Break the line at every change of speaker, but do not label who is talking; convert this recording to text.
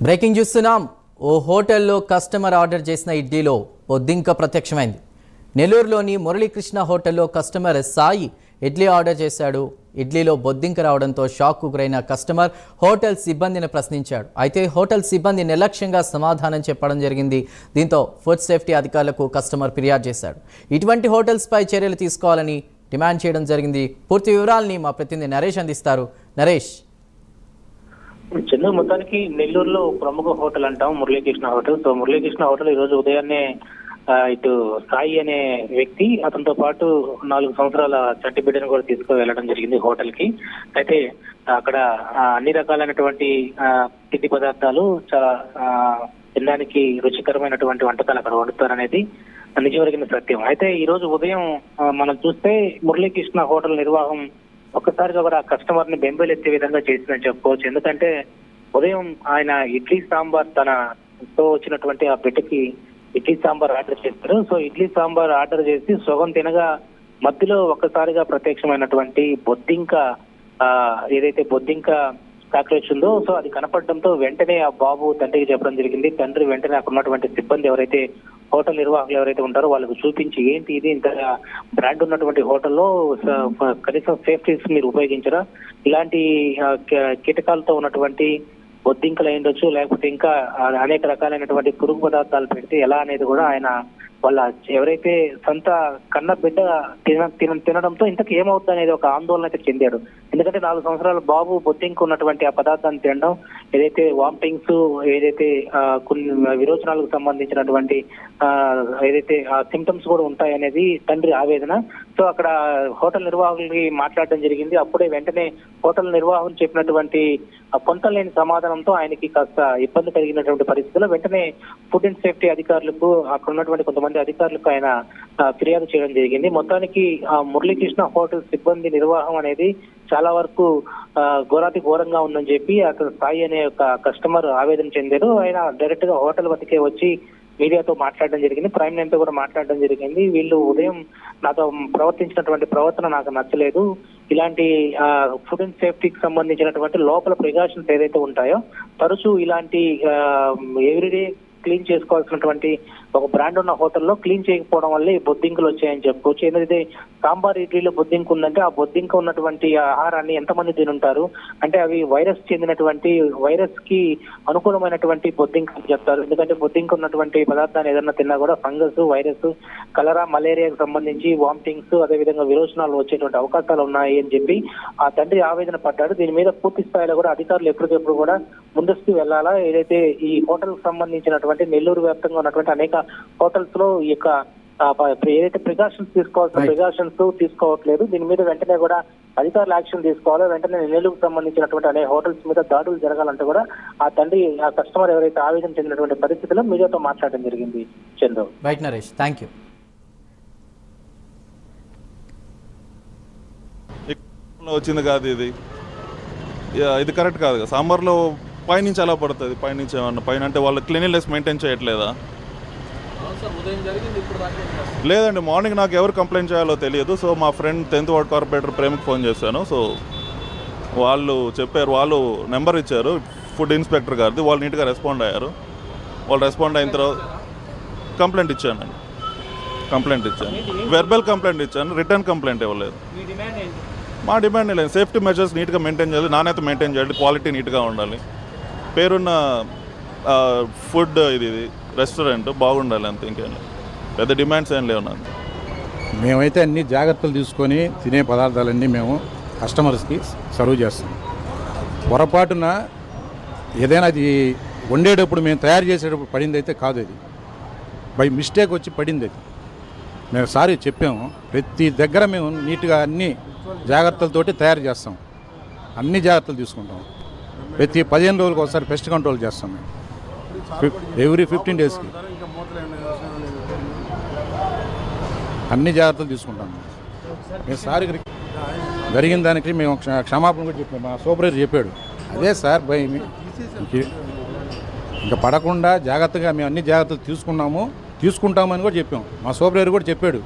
Breaking చూస్తున్నాం. ఓ హోటల్లో customer order చేసిన ఇడ్లీలో బొద్దింక ప్రత్యక్షమైంది. నెల్లూరులోని మురళీకృష్ణ హోటల్లో కస్టమర్ సాయి ఇడ్లీ ఆర్డర్ చేశాడు. ఇడ్లీలో బొద్దింక రావడంతో షాక్కు గురైన కస్టమర్ హోటల్ సిబ్బందిని ప్రశ్నించాడు. అయితే హోటల్ సిబ్బంది నిర్లక్ష్యంగా సమాధానం చెప్పడం జరిగింది. దీంతో ఫుడ్ సేఫ్టీ అధికారులకు కస్టమర్ ఫిర్యాదు చేశాడు. ఇటువంటి హోటల్స్పై చర్యలు తీసుకోవాలని డిమాండ్ చేయడం జరిగింది. పూర్తి వివరాలని మా ప్రతినిధి నరేష్ అందిస్తారు. నరేష్,
చెన్నై మొత్తానికి నెల్లూరులో ప్రముఖ హోటల్ అంటాం Muralikrishna hotel. So Muralikrishna hotel ఈ రోజు ఉదయాన్నే ఇటు సాయి అనే వ్యక్తి అతనితో పాటు 4 సంవత్సరాల చంటి బిడ్డను కూడా తీసుకు వెళ్ళడం జరిగింది హోటల్ కి. అయితే అక్కడ అన్ని రకాలైనటువంటి తిండి పదార్థాలు చాలా తినడానికి రుచికరమైనటువంటి వంటకాలు అక్కడ వండుతారనేది నిజవరిగిన సత్యం. అయితే ఈ రోజు ఉదయం మనం చూస్తే మురళీకృష్ణ హోటల్ నిర్వాహం ఒక్కసారిగా కూడా కస్టమర్ ని బెంబేలెత్తే విధంగా చేసిందని చెప్పుకోవచ్చు. ఎందుకంటే ఉదయం ఆయన ఇడ్లీ సాంబార్ తనతో వచ్చినటువంటి ఆ బిడ్డకి ఇడ్లీ సాంబార్ ఆర్డర్ చేశారు. సో ఇడ్లీ సాంబార్ ఆర్డర్ చేసి సొగం తినగా మధ్యలో ఒక్కసారిగా ప్రత్యక్షమైనటువంటి బొద్దింక ఏదైతే బొద్దింక కాక్రోచ్ ఉందో సో అది కనపడడంతో వెంటనే ఆ బాబు తండ్రికి చెప్పడం జరిగింది. తండ్రి వెంటనే అక్కడ ఉన్నటువంటి సిబ్బంది ఎవరైతే హోటల్ నిర్వాహకులు ఎవరైతే ఉంటారో వాళ్ళకు చూపించి ఏంటి ఇది ఇంత బ్రాండ్ ఉన్నటువంటి హోటల్లో కనీసం సేఫ్టీస్ మీరు ఉపయోగించరా, ఇలాంటి కీటకాలతో ఉన్నటువంటి బొద్దింకలు అయ్యుండొచ్చు లేకపోతే ఇంకా అనేక రకాలైనటువంటి పురుగు పదార్థాలు పెడితే ఎలా అనేది కూడా ఆయన వాళ్ళ ఎవరైతే సొంత కన్న బిడ్డ తినడంతో ఇంతకు ఏమవుతుంది అనేది ఒక ఆందోళన అయితే చెందాడు. ఎందుకంటే 4 సంవత్సరాల బాబు బొద్దింక ఉన్నటువంటి ఆ పదార్థాన్ని తినడం, ఏదైతే వామిటింగ్స్, ఏదైతే కొన్ని విరోచనాలకు సంబంధించినటువంటి ఏదైతే సిమ్టమ్స్ కూడా ఉంటాయనేది తండ్రి ఆవేదన. సో అక్కడ హోటల్ నిర్వాహకులకి మాట్లాడడం జరిగింది. అప్పుడే వెంటనే హోటల్ నిర్వాహకులు చెప్పినటువంటి పొంతలేని సమాధానంతో ఆయనకి కాస్త ఇబ్బంది కలిగినటువంటి పరిస్థితుల్లో వెంటనే ఫుడ్ అండ్ సేఫ్టీ అధికారులకు అక్కడ ఉన్నటువంటి కొంతమంది అధికారులకు ఆయన ఫిర్యాదు చేయడం జరిగింది. మొత్తానికి మురళీకృష్ణ హోటల్ సిబ్బంది నిర్వాహం అనేది చాలా వరకు ఘోరాతి ఘోరంగా ఉందని చెప్పి అక్కడ సాయి అనే ఒక కస్టమర్ ఆవేదన చెందారు. ఆయన డైరెక్ట్ గా హోటల్ వద్దకే వచ్చి మీడియాతో మాట్లాడడం జరిగింది. ప్రైమ్ లైన్ తో కూడా మాట్లాడడం జరిగింది. వీళ్ళు ఉదయం నాతో ప్రవర్తించినటువంటి ప్రవర్తన నాకు నచ్చలేదు. ఇలాంటి ఫుడ్ అండ్ సేఫ్టీకి సంబంధించినటువంటి లోపల ప్రికాషన్స్ ఏదైతే ఉంటాయో తరచూ ఇలాంటి ఎవ్రీడే క్లీన్ చేసుకోవాల్సినటువంటి ఒక బ్రాండ్ ఉన్న హోటల్లో క్లీన్ చేయకపోవడం వల్ల ఈ బొద్దింకలు వచ్చాయని చెప్పుకోవచ్చు. ఏదైతే సాంబార్ ఇడ్లీలో బొద్దింక ఉందంటే ఆ బొద్దింక ఉన్నటువంటి ఆహారాన్ని ఎంతమంది తినుంటారు అంటే అవి వైరస్ చెందినటువంటి వైరస్ కి అనుకూలమైనటువంటి బొద్దింక అని చెప్తారు. ఎందుకంటే బొద్దింక ఉన్నటువంటి పదార్థాన్ని ఏదన్నా తిన్నా కూడా ఫంగస్, వైరస్, కలరా, మలేరియాకి సంబంధించి వామిటింగ్స్ అదేవిధంగా విరోచనాలు వచ్చేటువంటి అవకాశాలు ఉన్నాయి అని చెప్పి ఆ తండ్రి ఆవేదన పడ్డాడు. దీని మీద పూర్తి స్థాయిలో కూడా అధికారులు ఎప్పటికెప్పుడు కూడా ముందస్తు వెళ్లాలా. ఏదైతే ఈ హోటల్ కు సంబంధించినటువంటి నెల్లూరు వ్యాప్తంగా ఉన్నటువంటి అనేక హోటల్స్ లో ఈ యొక్క ఏదైతే ప్రికాషన్స్ తీసుకోవాల్సిన ప్రికాషన్స్ తీసుకోవట్లేదు. దీని మీద వెంటనే కూడా అధికారులు యాక్షన్ తీసుకోవాలో, వెంటనే నెల్లూరుకు సంబంధించినటువంటి అనేక హోటల్స్ మీద దాడులు జరగాలంటే కూడా ఆ తండ్రి ఆ కస్టమర్ ఎవరైతే ఆవేదన చెందినటువంటి పరిస్థితుల్లో మీడియాతో మాట్లాడడం జరిగింది. చంద్ర,
రైట్ నరేష్, థ్యాంక్ యూ.
వచ్చింది కాదు ఇది కరెక్ట్ కాదు కదా. సాంబార్లో పైనుంచి ఎలా పడుతుంది? పైనుంచి ఏమన్నా పైన అంటే వాళ్ళు క్లీనినెస్ మెయింటైన్ చేయట్లేదా? లేదండి, మార్నింగ్ నాకు ఎవరు కంప్లైంట్ చేయాలో తెలియదు. సో మా ఫ్రెండ్ 10th వార్డ్ కార్పొరేటర్ ప్రేమకి ఫోన్ చేశాను. సో వాళ్ళు చెప్పారు, వాళ్ళు నెంబర్ ఇచ్చారు ఫుడ్ ఇన్స్పెక్టర్ గారిది. వాళ్ళు నీట్గా రెస్పాండ్ అయ్యారు. వాళ్ళు రెస్పాండ్ అయిన తర్వాత కంప్లైంట్ ఇచ్చాను. వెర్బల్ కంప్లైంట్ ఇచ్చాను, రిటర్న్ కంప్లైంట్ ఇవ్వలేదు. మా డిమాండ్ లేదు, సేఫ్టీ మెజర్స్ నీట్గా మెయింటైన్ చేయాలి, నాణ్యత మెయింటైన్ చేయాలి, క్వాలిటీ నీట్గా ఉండాలి, పేరున్న ఫుడ్ ఇది రెస్టారెంట్ బాగుండాలి, అంతే. ఇంకేం లేదు, పెద్ద డిమాండ్స్ ఏం లేవు నాకు.
మేమైతే అన్ని జాగ్రత్తలు తీసుకొని తినే పదార్థాలన్నీ మేము కస్టమర్స్కి సర్వ్ చేస్తాం. పొరపాటున ఏదైనా అది వండేటప్పుడు మేము తయారు చేసేటప్పుడు పడింది అయితే కాదు, అది బై మిస్టేక్ వచ్చి పడింది. అది మేము సారీ చెప్పాము. ప్రతి దగ్గర మేము నీట్గా అన్ని జాగ్రత్తలతోటి తయారు చేస్తాం, అన్ని జాగ్రత్తలు తీసుకుంటాం. ప్రతి 15 రోజులకు ఒకసారి పెస్ట్ కంట్రోల్ చేస్తాం మేము, ఎవ్రీ 15 డేస్కి అన్ని జాగ్రత్తలు తీసుకుంటాం. మేము సార్ జరిగిన దానికి మేము క్షమాపణ కూడా చెప్పాము. మా సూపర్వైజర్ చెప్పాడు, అదే సార్ భయ ఇంకా పడకుండా జాగ్రత్తగా మేము అన్ని జాగ్రత్తలు తీసుకుంటామని కూడా చెప్పాము. మా సూపర్వైజర్ కూడా చెప్పాడు.